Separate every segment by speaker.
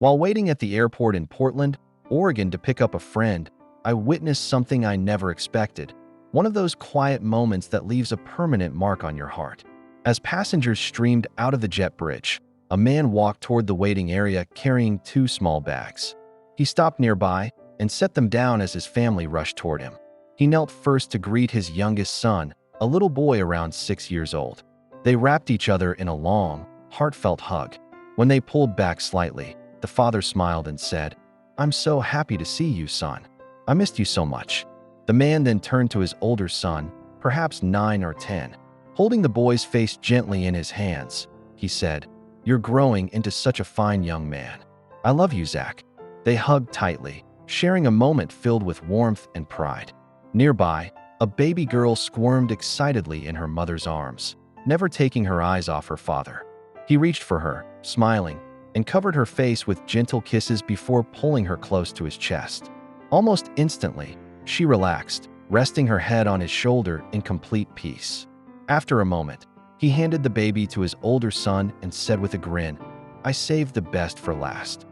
Speaker 1: While waiting at the airport in Portland, Oregon to pick up a friend, I witnessed something I never expected. One of those quiet moments that leaves a permanent mark on your heart. As passengers streamed out of the jet bridge, a man walked toward the waiting area carrying two small bags. He stopped nearby and set them down as his family rushed toward him. He knelt first to greet his youngest son, a little boy around 6 years old. They wrapped each other in a long, heartfelt hug. When they pulled back slightly, the father smiled and said, "I'm so happy to see you, son. I missed you so much." The man then turned to his older son, perhaps 9 or 10. Holding the boy's face gently in his hands, he said, "You're growing into such a fine young man. I love you, Zach." They hugged tightly, sharing a moment filled with warmth and pride. Nearby, a baby girl squirmed excitedly in her mother's arms, never taking her eyes off her father. He reached for her, smiling, and covered her face with gentle kisses before pulling her close to his chest. Almost instantly, she relaxed, resting her head on his shoulder in complete peace. After a moment, he handed the baby to his older son and said with a grin, "I saved the best for last."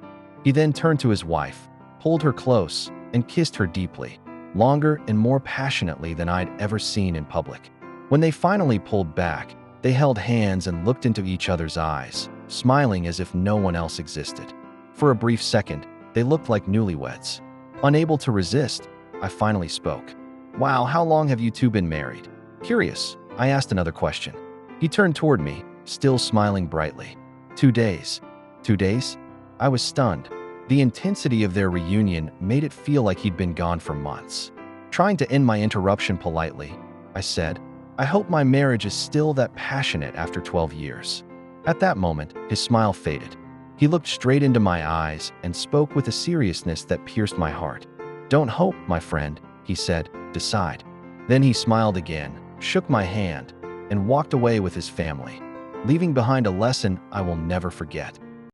Speaker 1: He then turned to his wife, pulled her close, and kissed her deeply, longer and more passionately than I'd ever seen in public. When they finally pulled back, they held hands and looked into each other's eyes, smiling as if no one else existed. For a brief second, they looked like newlyweds. Unable to resist, I finally spoke. "Wow, how long have you two been married?" Curious, I asked another question. He turned toward me, still smiling brightly. 2 days. 2 days? I was stunned. The intensity of their reunion made it feel like he'd been gone for months. Trying to end my interruption politely, I said, "I hope my marriage is still that passionate after 12 years. At that moment, his smile faded. He looked straight into my eyes and spoke with a seriousness that pierced my heart. "Don't hope, my friend," he said, "decide." Then he smiled again, shook my hand, and walked away with his family, leaving behind a lesson I will never forget.